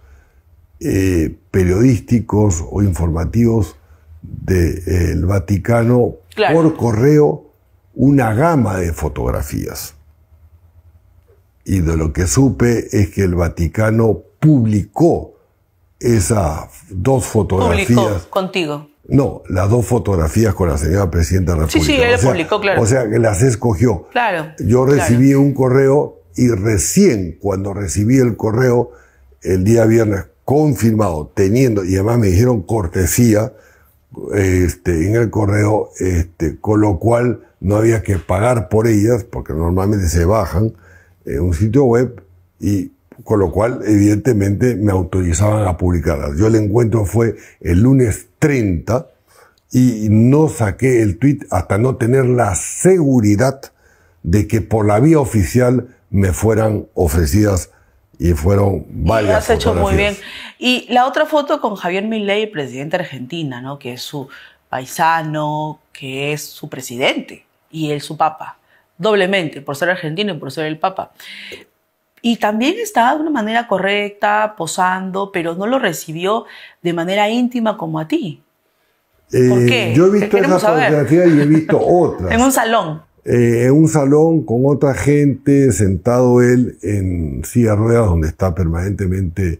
periodísticos o informativos del Vaticano, claro, por correo, una gama de fotografías. Y de lo que supe es que el Vaticano publicó esas 2 fotografías. ¿Publicó contigo? No, las 2 fotografías con la señora Presidenta de la República. Sí, él publicó, claro. O sea, que las escogió. Claro. Yo recibí un correo y recién cuando recibí el correo el día viernes confirmado, teniendo, y además me dijeron cortesía en el correo, con lo cual no había que pagar por ellas, porque normalmente se bajan en un sitio web, y con lo cual evidentemente me autorizaban a publicarlas. Yo el encuentro fue el lunes 30 y no saqué el tweet hasta no tener la seguridad de que por la vía oficial me fueran ofrecidas, y fueron varias. Y has hecho muy bien. fotografías. Y la otra foto con Javier Milei, presidente de Argentina, ¿no? Que es su paisano, que es su presidente y él su papa, doblemente, por ser argentino y por ser el papa. Y también estaba de una manera correcta, posando, pero no lo recibió de manera íntima como a ti. ¿Por qué? Yo he visto esa Queremos saber. fotografía y he visto otras. En un salón. En un salón con otra gente, sentado él en silla de ruedas, donde está permanentemente,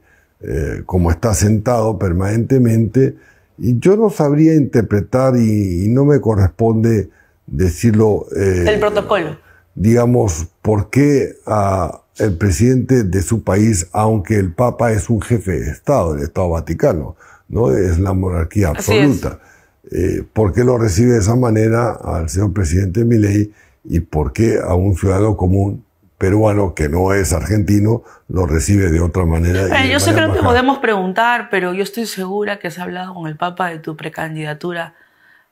como está sentado permanentemente, y yo no sabría interpretar, y no me corresponde decirlo. El protocolo. Digamos, por qué el presidente de su país, aunque el Papa es un jefe de Estado, el Estado Vaticano, ¿no? Es la monarquía absoluta. ¿Por qué lo recibe de esa manera al señor presidente Milei, y por qué a un ciudadano común peruano que no es argentino lo recibe de otra manera? Yo sé, creo que podemos preguntar, pero yo estoy segura que has hablado con el Papa de tu precandidatura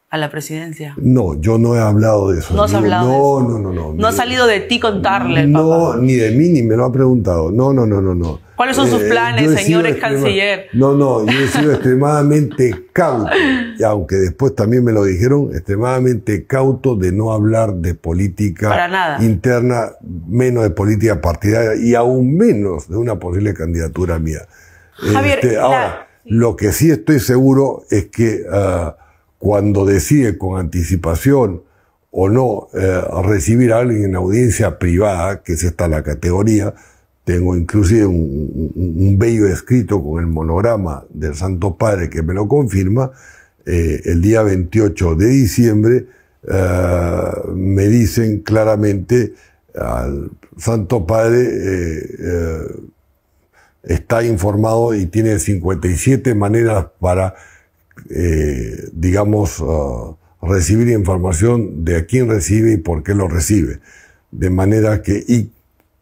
a la presidencia. No, yo no he hablado de eso. ¿No has hablado de eso? No. ¿No ha salido de ti contarle al Papa? No, ni de mí, ni me lo ha preguntado. No. ¿Cuáles son sus planes, señor ex canciller? No, yo he sido extremadamente cauto, y aunque después también me lo dijeron, extremadamente cauto de no hablar de política Para nada. interna, menos de política partidaria, y aún menos de una posible candidatura mía. Javier, ahora, lo que sí estoy seguro es que cuando decide con anticipación o no recibir a alguien en audiencia privada, que es esta la categoría, tengo inclusive un bello escrito con el monograma del Santo Padre que me lo confirma, el día 28 de diciembre me dicen claramente al Santo Padre está informado y tiene 57 maneras para recibir información de a quién recibe y por qué lo recibe. De manera que, y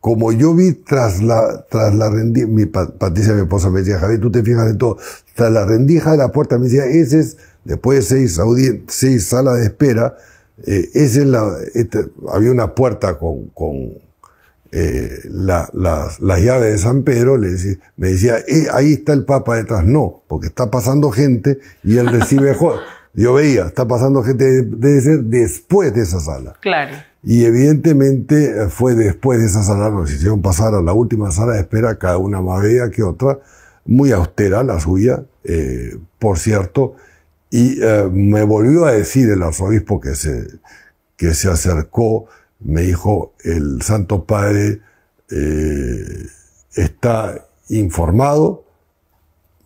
como yo vi tras la rendija, Patricia, mi esposa, me decía, Javier, tú te fijas de todo, tras la rendija de la puerta, me decía, ese es, después de 6 salas de espera, había una puerta con las llaves de San Pedro, me decía, ahí está el Papa detrás. No, porque está pasando gente y él recibe yo veía, está pasando gente, debe ser después de esa sala. Claro. Y evidentemente fue después de esa sala, nos hicieron pasar a la última sala de espera, cada una más bella que otra, muy austera la suya, por cierto, y me volvió a decir el arzobispo que se acercó, me dijo, el Santo Padre está informado,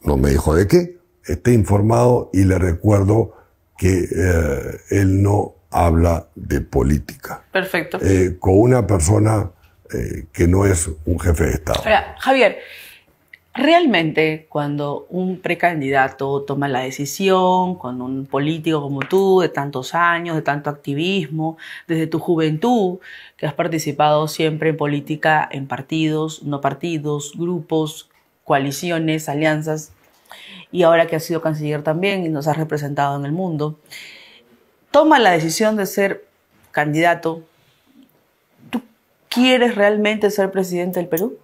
no me dijo de qué, está informado, y le recuerdo que él no habla de política. Perfecto. Con una persona que no es un jefe de Estado. Ahora, Javier, realmente cuando un precandidato toma la decisión, cuando un político como tú, de tantos años, de tanto activismo, desde tu juventud, que has participado siempre en política, en partidos, no partidos, grupos, coaliciones, alianzas, y ahora que has sido canciller también y nos has representado en el mundo, toma la decisión de ser candidato. ¿Tú quieres realmente ser presidente del Perú?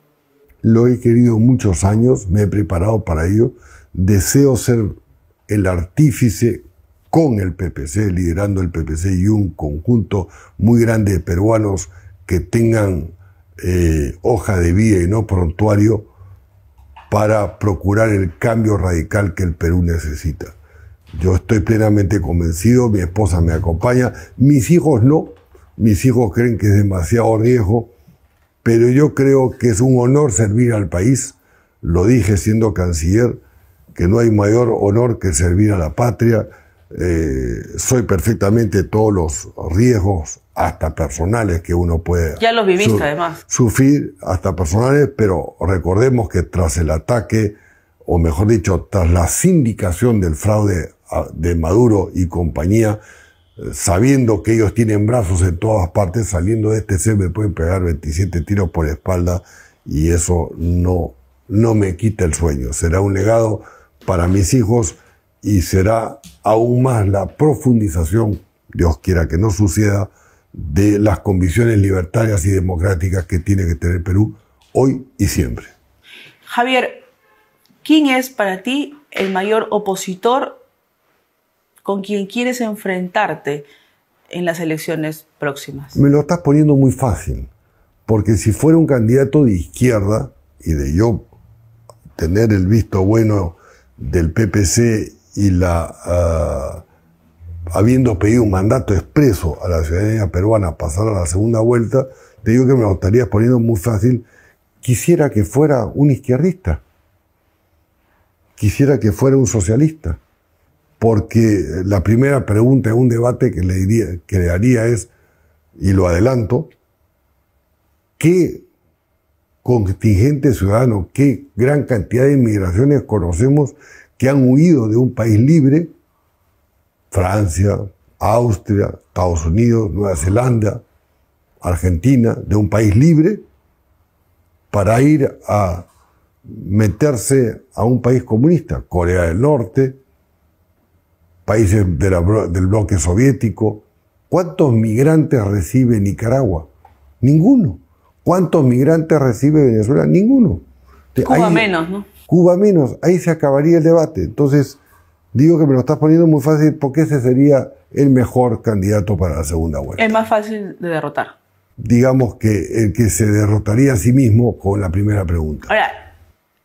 Lo he querido muchos años, me he preparado para ello. Deseo ser el artífice con el PPC, liderando el PPC y un conjunto muy grande de peruanos que tengan hoja de vida y no prontuario para procurar el cambio radical que el Perú necesita. Yo estoy plenamente convencido, mi esposa me acompaña, mis hijos no, mis hijos creen que es demasiado riesgo, pero yo creo que es un honor servir al país. Lo dije siendo canciller, que no hay mayor honor que servir a la patria. soy perfectamente todos los riesgos, hasta personales, que uno puede... Ya los viviste, además. Sufrir, hasta personales, pero recordemos que tras el ataque, o mejor dicho, tras la sindicación del fraude de Maduro y compañía, sabiendo que ellos tienen brazos en todas partes, saliendo de este set me pueden pegar 27 tiros por la espalda, y eso no me quita el sueño. Será un legado para mis hijos, y será aún más la profundización, Dios quiera que no suceda, de las convicciones libertarias y democráticas que tiene que tener Perú hoy y siempre. Javier, ¿quién es para ti el mayor opositor con quien quieres enfrentarte en las elecciones próximas? Me lo estás poniendo muy fácil, porque si fuera un candidato de izquierda, y de yo tener el visto bueno del PPC y habiendo pedido un mandato expreso a la ciudadanía peruana pasar a la segunda vuelta, te digo que me lo estarías poniendo muy fácil. Quisiera que fuera un izquierdista, quisiera que fuera un socialista, porque la primera pregunta en un debate que le haría es, y lo adelanto, ¿qué contingente ciudadano, qué gran cantidad de inmigraciones conocemos que han huido de un país libre? Francia, Austria, Estados Unidos, Nueva Zelanda, Argentina, de un país libre, para ir a meterse a un país comunista, Corea del Norte, países del bloque soviético. ¿Cuántos migrantes recibe Nicaragua? Ninguno. ¿Cuántos migrantes recibe Venezuela? Ninguno. Cuba menos, ¿no? Cuba menos. Ahí se acabaría el debate. Entonces, digo que me lo estás poniendo muy fácil, porque ese sería el mejor candidato para la segunda vuelta. Es más fácil de derrotar. Digamos que el que se derrotaría a sí mismo con la primera pregunta. Ahora,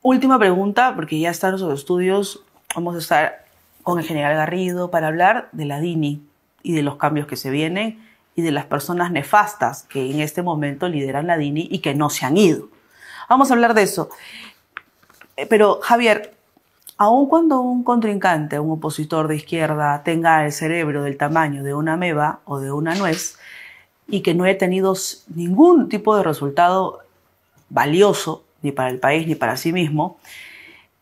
última pregunta, porque ya están los estudios. Vamos a estar con el general Garrido para hablar de la DINI y de los cambios que se vienen y de las personas nefastas que en este momento lideran la DINI y que no se han ido. Vamos a hablar de eso. Pero, Javier, aun cuando un contrincante, un opositor de izquierda, tenga el cerebro del tamaño de una ameba o de una nuez y que no haya tenido ningún tipo de resultado valioso, ni para el país ni para sí mismo,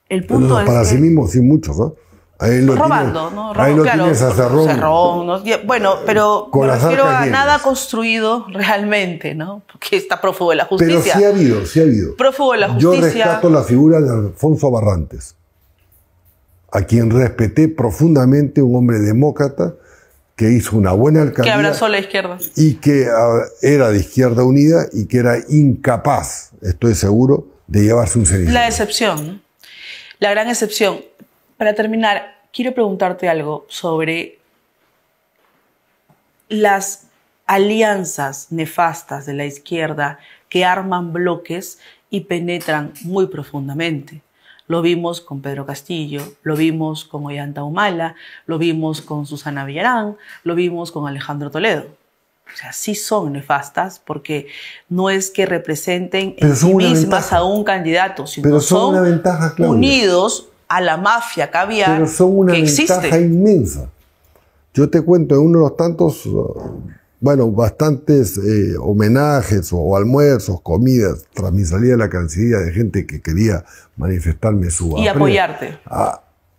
el punto es para que... sí mismo, sí, muchos, ¿no? Ahí lo robando, tienes, ¿no? Ahí lo claro, tienes a Cerrón. Cerrón, ¿no? Bueno, pero con me las refiero a arcas nada llenas. Construido realmente, ¿no? Porque está prófugo de la justicia. Pero sí ha habido. Prófugo de la Yo justicia. rescato la figura de Alfonso Barrantes, a quien respeté profundamente, un hombre demócrata que hizo una buena alcaldía. Que abrazó la izquierda. Y que era de Izquierda Unida y que era incapaz, estoy seguro, de llevarse un cenicero. La excepción, ¿no? La gran excepción. Para terminar, quiero preguntarte algo sobre las alianzas nefastas de la izquierda que arman bloques y penetran muy profundamente. Lo vimos con Pedro Castillo, lo vimos con Ollanta Humala, lo vimos con Susana Villarán, lo vimos con Alejandro Toledo. O sea, sí son nefastas porque no es que representen en sí mismas a un candidato, sino son una ventaja, Claudia, unidos a la mafia caviar pero son una que ventaja existe. inmensa. Yo te cuento, en uno de los tantos, bastantes homenajes o almuerzos, comidas, tras mi salida de la Cancillería, de gente que quería manifestarme su Y apoyarte.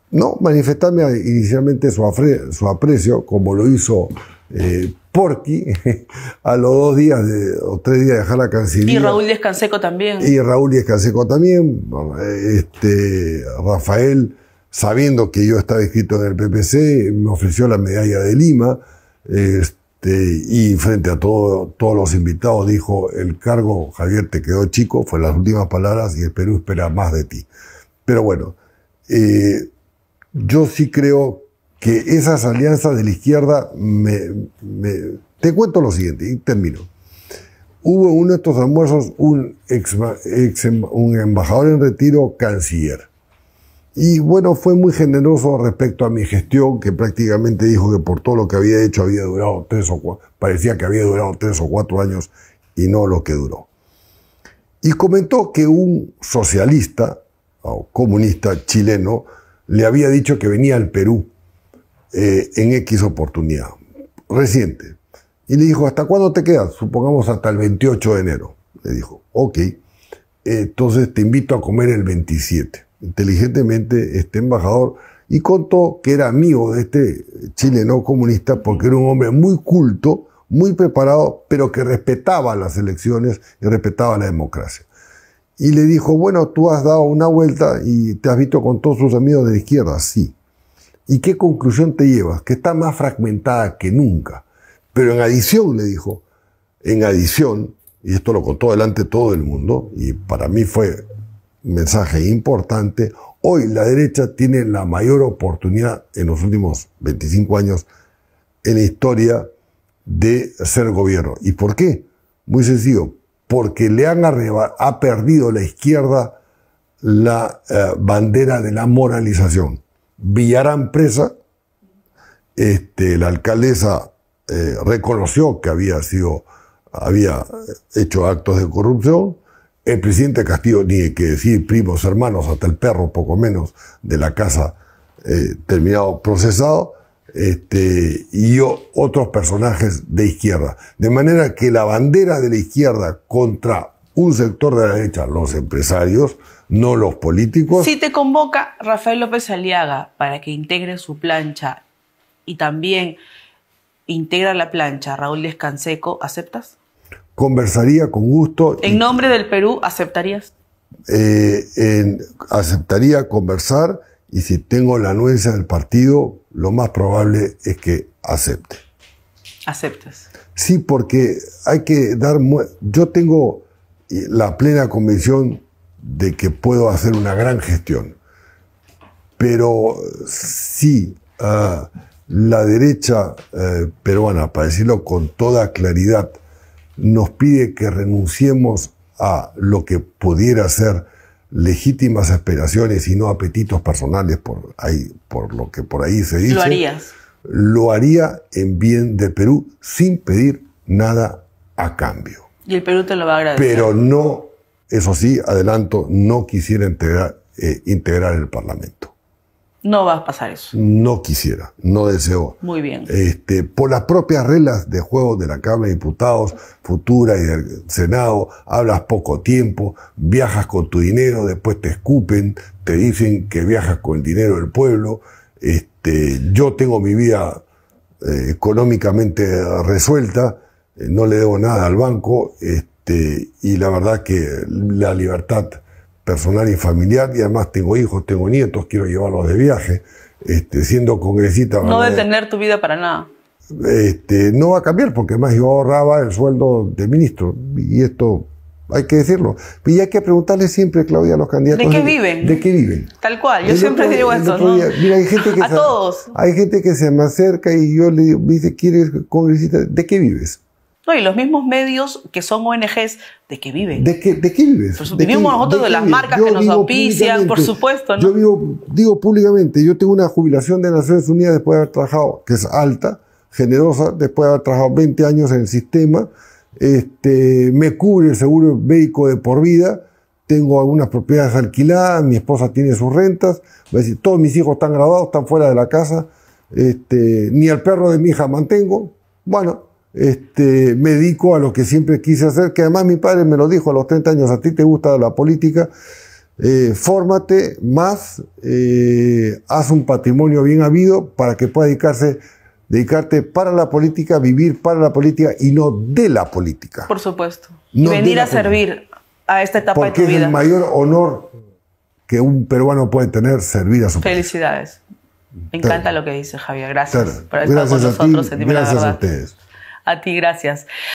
No, manifestarme inicialmente su aprecio, como lo hizo Porky, a los 2 días o 3 días de dejar la Cancillería. Y Raúl Díaz Canseco también. Y Raúl Díaz Canseco también. Rafael, sabiendo que yo estaba inscrito en el PPC, me ofreció la medalla de Lima. Y frente a todos los invitados dijo: el cargo, Javier, te quedó chico, fue las últimas palabras, y el Perú espera más de ti. Pero bueno, yo sí creo que esas alianzas de la izquierda, te cuento lo siguiente y termino. Hubo en uno de estos almuerzos un embajador en retiro, canciller. Y bueno, fue muy generoso respecto a mi gestión, que prácticamente dijo que por todo lo que había hecho había durado 3 o 4, parecía que había durado 3 o 4 años y no lo que duró. Y comentó que un socialista o comunista chileno le había dicho que venía al Perú en X oportunidad, reciente. Y le dijo, ¿hasta cuándo te quedas? Supongamos hasta el 28 de enero. Le dijo, ok, entonces te invito a comer el 27. Inteligentemente, este embajador, y contó que era amigo de este chileno comunista porque era un hombre muy culto, muy preparado, pero que respetaba las elecciones y respetaba la democracia. Y le dijo, bueno, tú has dado una vuelta y te has visto con todos sus amigos de la izquierda. Sí. ¿Y qué conclusión te llevas? Que está más fragmentada que nunca. Pero en adición, le dijo, en adición, y esto lo contó delante de todo el mundo, y para mí fue un mensaje importante, hoy la derecha tiene la mayor oportunidad en los últimos 25 años en la historia de ser gobierno. ¿Y por qué? Muy sencillo, porque ha perdido la izquierda la bandera de la moralización. Villarán presa, la alcaldesa reconoció que había hecho actos de corrupción. El presidente Castillo, ni hay que decir, primos, hermanos, hasta el perro, poco menos, de la casa, terminado procesado, y otros personajes de izquierda. De manera que la bandera de la izquierda contra un sector de la derecha, los empresarios, no los políticos. Si te convoca Rafael López Aliaga para que integre su plancha y también integra la plancha Raúl Díaz Canseco, ¿aceptas? Conversaría con gusto. ¿En nombre del Perú aceptarías? Aceptaría conversar, y si tengo la anuencia del partido, lo más probable es que acepte. ¿Aceptas? Sí, porque hay que dar... Yo tengo la plena convicción de que puedo hacer una gran gestión. Pero sí, la derecha peruana, para decirlo con toda claridad, nos pide que renunciemos a lo que pudiera ser legítimas aspiraciones y no apetitos personales, por lo que por ahí se dice. ¿Lo harías? Lo haría en bien del Perú sin pedir nada a cambio. Y el Perú te lo va a agradecer. Pero no, eso sí, adelanto, no quisiera integrar el Parlamento. No va a pasar eso. No quisiera, no deseo. Muy bien. Por las propias reglas de juego de la Cámara de Diputados, futura, y del Senado, hablas poco tiempo, viajas con tu dinero, después te escupen, te dicen que viajas con el dinero del pueblo. Yo tengo mi vida económicamente resuelta, no le debo nada al banco, y la verdad que la libertad personal y familiar, y además tengo hijos, tengo nietos, quiero llevarlos de viaje, siendo congresista... No detener tu vida para nada. No va a cambiar, porque además yo ahorraba el sueldo de ministro, y esto hay que decirlo. Y hay que preguntarle siempre, Claudia, a los candidatos... ¿De qué viven? ¿De qué viven? Tal cual, yo siempre digo eso, ¿no? Mira, hay gente que todos. Hay gente que se me acerca y yo le dice, ¿quieres congresista? ¿De qué vives? No, y los mismos medios que son ONGs, ¿de qué viven? ¿De qué vives? Pues vivimos nosotros de las marcas que nos auspician, por supuesto, ¿no? Yo digo públicamente, yo tengo una jubilación de Naciones Unidas después de haber trabajado, que es alta, generosa, después de haber trabajado 20 años en el sistema, me cubre el seguro médico de por vida, tengo algunas propiedades alquiladas, mi esposa tiene sus rentas, es decir, todos mis hijos están graduados, están fuera de la casa, ni al perro de mi hija mantengo, bueno, me dedico a lo que siempre quise hacer, que además mi padre me lo dijo a los 30 años, a ti te gusta la política, fórmate más, haz un patrimonio bien habido para que puedas dedicarte para la política, vivir para la política y no de la política. Por supuesto. No y venir a servir a esta etapa de tu vida. Porque es el mayor honor que un peruano puede tener, servir a su país. Felicidades. Me encanta lo que dice Javier. Gracias por estar Gracias con a nosotros. ti, gracias a ustedes. A ti, gracias.